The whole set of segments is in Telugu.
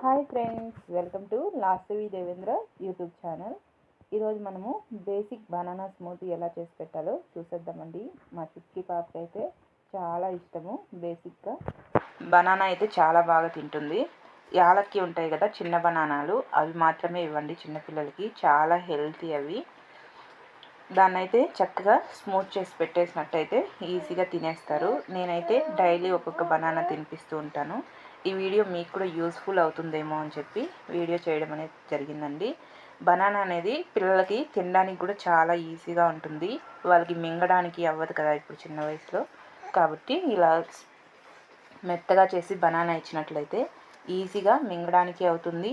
హాయ్ ఫ్రెండ్స్, వెల్కమ్ టు లాస్వి దేవేంద్ర యూట్యూబ్ ఛానల్. ఈరోజు మనము బేసిక్ బనానా స్మూతీ ఎలా చేసి పెట్టాలో చూసేద్దామండి. మా చిక్కి పాపకి అయితే చాలా ఇష్టము. బేసిక్గా బనానా అయితే చాలా బాగా తింటుంది. యాలక్కి ఉంటాయి కదా చిన్న బనానాలు, అవి మాత్రమే ఇవ్వండి చిన్నపిల్లలకి, చాలా హెల్తీ అవి. దాన్ని అయితే చక్కగా స్మూత్ చేసి పెట్టేసినట్టయితే ఈజీగా తినేస్తారు. నేనైతే డైలీ ఒక్కొక్క బనానా తినిపిస్తూ ఉంటాను. ఈ వీడియో మీకు కూడా యూస్ఫుల్ అవుతుందేమో అని చెప్పి వీడియో చేయడం అనేది జరిగిందండి. బనానా అనేది పిల్లలకి తినడానికి కూడా చాలా ఈజీగా ఉంటుంది. వాళ్ళకి మింగడానికి అవ్వదు కదా ఇప్పుడు చిన్న వయసులో, కాబట్టి ఇలా మెత్తగా చేసి బనానా ఇచ్చినట్లయితే ఈజీగా మింగడానికి అవుతుంది.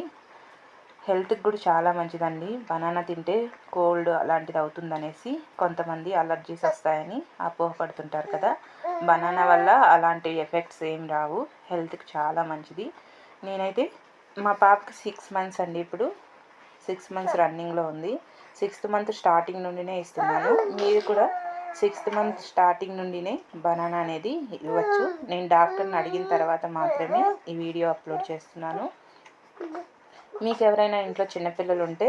హెల్త్కి కూడా చాలా మంచిదండి. బనానా తింటే కోల్డ్ అలాంటిది అవుతుందనేసి కొంతమంది అలర్జీస్ వస్తాయని అపోహపడుతుంటారు కదా. బనానా వల్ల అలాంటి ఎఫెక్ట్స్ ఏం రావు, హెల్త్కి చాలా మంచిది. నేనైతే మా పాపకి 6 మంత్స్ అండి, ఇప్పుడు 6 మంత్స్ రన్నింగ్లో ఉంది. 6th మంత్ స్టార్టింగ్ నుండినే ఇస్తున్నాను. మీరు కూడా 6th మంత్ స్టార్టింగ్ నుండినే బనానా అనేది ఇవ్వచ్చు. నేను డాక్టర్ని అడిగిన తర్వాత మాత్రమే ఈ వీడియో అప్లోడ్ చేస్తున్నాను. మీకు ఎవరైనా ఇంట్లో చిన్నపిల్లలు ఉంటే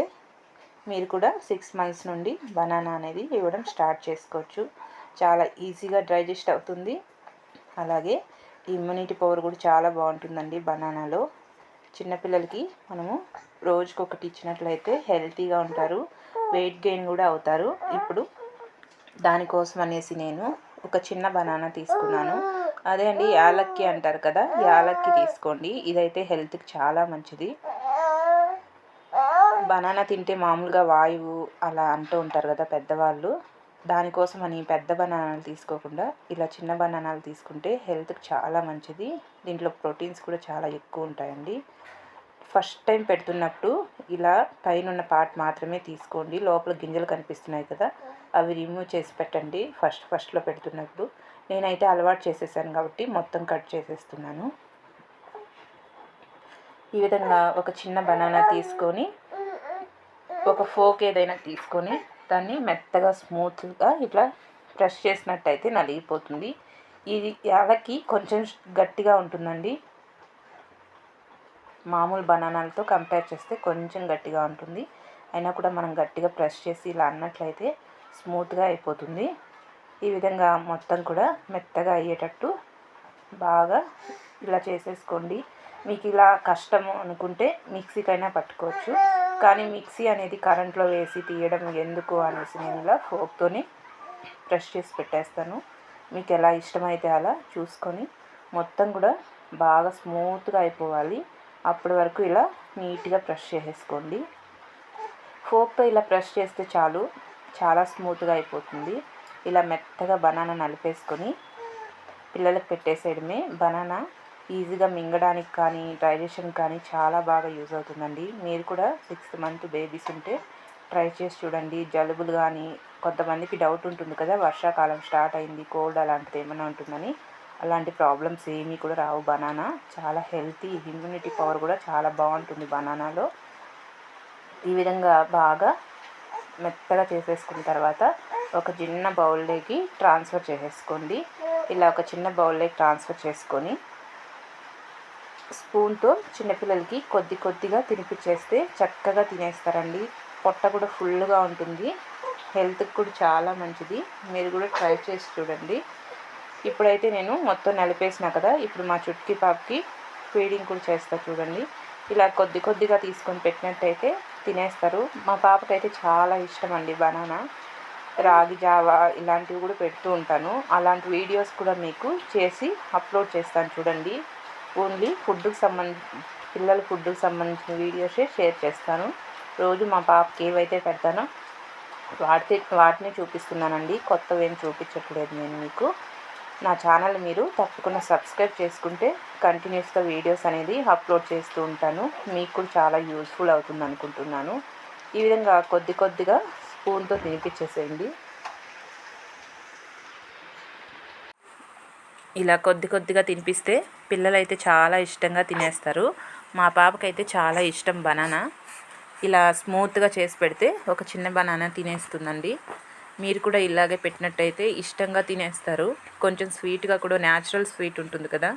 మీరు కూడా 6 మంత్స్ నుండి బనానా అనేది ఇవ్వడం స్టార్ట్ చేసుకోవచ్చు. చాలా ఈజీగా డైజెస్ట్ అవుతుంది. అలాగే ఇమ్యూనిటీ పవర్ కూడా చాలా బాగుంటుందండి బనానాలో. చిన్నపిల్లలకి మనము రోజుకొకటి ఇచ్చినట్లయితే హెల్తీగా ఉంటారు, వెయిట్ గెయిన్ కూడా అవుతారు. ఇప్పుడు దానికోసం అనేసి నేను ఒక చిన్న బనానా తీసుకున్నాను. అదే అండి, యాలక్కి అంటారు కదా, యాలక్కి తీసుకోండి. ఇదైతే హెల్త్కి చాలా మంచిది. బనానా తింటే మామూలుగా వాయువు అలా అంటూ ఉంటారు కదా పెద్దవాళ్ళు, దానికోసం అని పెద్ద బనానాలు తీసుకోకుండా ఇలా చిన్న బనానాలు తీసుకుంటే హెల్త్కి చాలా మంచిది. దీంట్లో ప్రోటీన్స్ కూడా చాలా ఎక్కువ ఉంటాయండి. ఫస్ట్ టైం పెడుతున్నప్పుడు ఇలా పైన ఉన్న పార్ట్ మాత్రమే తీసుకోండి. లోపల గింజలు కనిపిస్తున్నాయి కదా, అవి రిమూవ్ చేసి పెట్టండి ఫస్ట్లో పెడుతున్నప్పుడు. నేనైతే అలవాటు చేసేసాను కాబట్టి మొత్తం కట్ చేసేస్తున్నాను. ఈ విధంగా ఒక చిన్న బనానా తీసుకొని ఒక ఫోక్ ఏదైనా తీసుకొని దాన్ని మెత్తగా స్మూత్గా ఇట్లా ప్రెస్ చేసినట్టయితే నలిగిపోతుంది. ఇది యాలక్కి కొంచెం గట్టిగా ఉంటుందండి, మామూలు బనానాలతో కంపేర్ చేస్తే కొంచెం గట్టిగా ఉంటుంది. అయినా కూడా మనం గట్టిగా ప్రెస్ చేసి ఇలా అన్నట్లయితే స్మూత్గా అయిపోతుంది. ఈ విధంగా మొత్తం కూడా మెత్తగా అయ్యేటట్టు బాగా ఇలా చేసేసుకోండి. మీకు ఇలా కష్టము అనుకుంటే మిక్సీకైనా పట్టుకోవచ్చు, కానీ మిక్సీ అనేది కరెంట్లో వేసి తీయడం ఎందుకు అనేసి నేను ఇలా ఫోక్తోనే ప్రెస్ చేసి పెట్టేస్తాను. మీకు ఎలా ఇష్టమైతే అలా చూసుకొని మొత్తం కూడా బాగా స్మూత్గా అయిపోవాలి. అప్పటి వరకు ఇలా నీట్గా ప్రెస్ చేసేసుకోండి. ఫోక్తో ఇలా ప్రెస్ చేస్తే చాలు, చాలా స్మూత్గా అయిపోతుంది. ఇలా మెత్తగా బనానా నలిపేసుకొని పిల్లలకు పెట్టేసేయడమే. బనానా ఈజీగా మింగడానికి కానీ డైజెషన్ కానీ చాలా బాగా యూజ్ అవుతుందండి. మీరు కూడా 6th మంత్ బేబీస్ ఉంటే ట్రై చేసి చూడండి. జలుబులు కానీ, కొంతమందికి డౌట్ ఉంటుంది కదా వర్షాకాలం స్టార్ట్ అయింది కోల్డ్ అలాంటిది ఏమైనా ఉంటుందని, అలాంటి ప్రాబ్లమ్స్ ఏమీ కూడా రావు. బనానా చాలా హెల్తీ, ఇమ్యూనిటీ పవర్ కూడా చాలా బాగుంటుంది బనానాలో. ఈ విధంగా బాగా మెత్తగా చేసేసుకున్న తర్వాత ఒక చిన్న బౌల్లోకి ట్రాన్స్ఫర్ చేసేసుకోండి. ఇలా ఒక చిన్న బౌల్లోకి ట్రాన్స్ఫర్ చేసుకొని స్పూన్తో చిన్నపిల్లలకి కొద్ది కొద్దిగా తినిపించేస్తే చక్కగా తినేస్తారండి. పొట్ట కూడా ఫుల్గా ఉంటుంది, హెల్త్కి కూడా చాలా మంచిది. మీరు కూడా ట్రై చేసి చూడండి. ఇప్పుడైతే నేను మొత్తం నలిపేసినా కదా, ఇప్పుడు మా చుట్కీ పాపకి ఫీడింగ్ కూడా చేస్తా చూడండి. ఇలా కొద్ది కొద్దిగా తీసుకొని పెట్టినట్టయితే తినేస్తారు. మా పాపకైతే చాలా ఇష్టం అండి బనానా. రాగి జావా ఇలాంటివి కూడా పెడుతూ ఉంటాను. అలాంటి వీడియోస్ కూడా మీకు చేసి అప్లోడ్ చేస్తాను చూడండి. ఓన్లీ పిల్లల ఫుడ్కి సంబంధించిన వీడియోసే షేర్ చేస్తాను. రోజు మా పాపకి ఏవైతే పెడతానో వాటిని చూపిస్తున్నానండి, కొత్తవి ఏం చూపించట్లేదు నేను మీకు. నా ఛానల్ మీరు తప్పకుండా సబ్స్క్రైబ్ చేసుకుంటే కంటిన్యూస్గా వీడియోస్ అనేది అప్లోడ్ చేస్తూ ఉంటాను. మీకు కూడా చాలా యూస్ఫుల్ అవుతుంది అనుకుంటున్నాను. ఈ విధంగా కొద్ది కొద్దిగా స్పూన్తో తినిపించేసేయండి. ఇలా కొద్ది కొద్దిగా తినిపిస్తే పిల్లలైతే చాలా ఇష్టంగా తినేస్తారు. మా పాపకైతే చాలా ఇష్టం బనానా. ఇలా స్మూత్గా చేసి పెడితే ఒక చిన్న బనానా తినేస్తుందండి. మీరు కూడా ఇలాగే పెట్టినట్టయితే ఇష్టంగా తినేస్తారు. కొంచెం స్వీట్గా కూడా, న్యాచురల్ స్వీట్ ఉంటుంది కదా,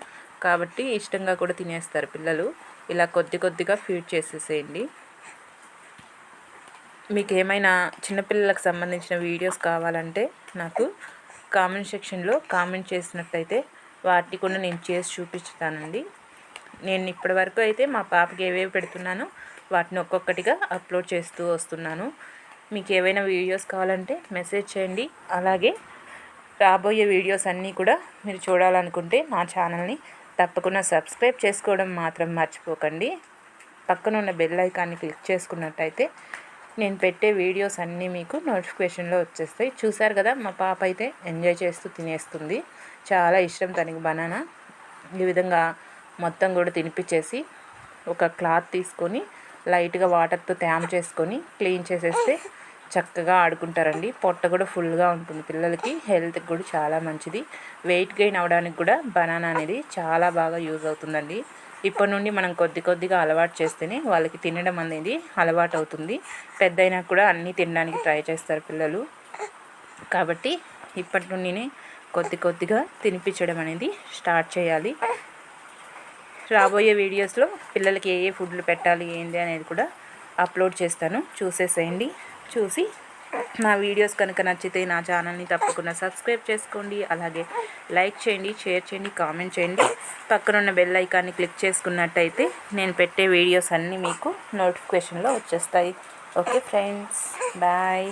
కాబట్టి ఇష్టంగా కూడా తినేస్తారు పిల్లలు. ఇలా కొద్ది కొద్దిగా ఫీడ్ చేసేసేయండి. మీకు ఏమైనా చిన్నపిల్లలకు సంబంధించిన వీడియోస్ కావాలంటే నాకు కామెంట్ సెక్షన్లో కామెంట్ చేసినట్టయితే వాటిని కూడా నేను చేసి చూపిస్తానండి. నేను ఇప్పటివరకు అయితే మా పాపకి ఏవేవి పెడుతున్నానో వాటిని ఒక్కొక్కటిగా అప్లోడ్ చేస్తూ వస్తున్నాను. మీకు ఏవైనా వీడియోస్ కావాలంటే మెసేజ్ చేయండి. అలాగే రాబోయే వీడియోస్ అన్నీ కూడా మీరు చూడాలనుకుంటే నా ఛానల్ని తప్పకుండా సబ్స్క్రైబ్ చేసుకోవడం మాత్రం మర్చిపోకండి. పక్కన ఉన్న బెల్ ఐకాన్ని క్లిక్ చేసుకున్నట్టయితే నేను పెట్టే వీడియోస్ అన్నీ మీకు నోటిఫికేషన్లో వచ్చేస్తాయి. చూసారు కదా, మా పాప అయితే ఎంజాయ్ చేస్తూ తినేస్తుంది. చాలా ఇష్టం తనకి బనానా. ఈ విధంగా మొత్తం కూడా తినిపించేసి ఒక క్లాత్ తీసుకొని లైట్గా వాటర్తో తేమ చేసుకొని క్లీన్ చేసేస్తే చక్కగా ఆడుకుంటారండి. పొట్ట కూడా ఫుల్గా ఉంటుంది. పిల్లలకి హెల్త్కి కూడా చాలా మంచిది. వెయిట్ గెయిన్ అవ్వడానికి కూడా బనానా అనేది చాలా బాగా యూజ్ అవుతుందండి. ఇప్పటి నుండి మనం కొద్ది కొద్దిగా అలవాటు చేస్తేనే వాళ్ళకి తినడం అనేది అలవాటు అవుతుంది. పెద్దయినా కూడా అన్నీ తినడానికి ట్రై చేస్తారు పిల్లలు. కాబట్టి ఇప్పటి నుండినే కొద్ది కొద్దిగా తినిపించడం అనేది స్టార్ట్ చేయాలి. రాబోయే వీడియోస్లో పిల్లలకి ఏ ఫుడ్లు పెట్టాలి ఏంటి అనేది కూడా అప్లోడ్ చేస్తాను. చూసేసేయండి. చూసి నా వీడియోస్ కనుక నచ్చితే నా ఛానల్ని తప్పకుండా సబ్స్క్రైబ్ చేసుకోండి. అలాగే లైక్ చేయండి, షేర్ చేయండి, కామెంట్ చేయండి. పక్కనున్న బెల్ ఐకాన్ని క్లిక్ చేసుకున్నట్టయితే నేను పెట్టే వీడియోస్ అన్నీ మీకు నోటిఫికేషన్లో వచ్చేస్తాయి. Okay friends, bye.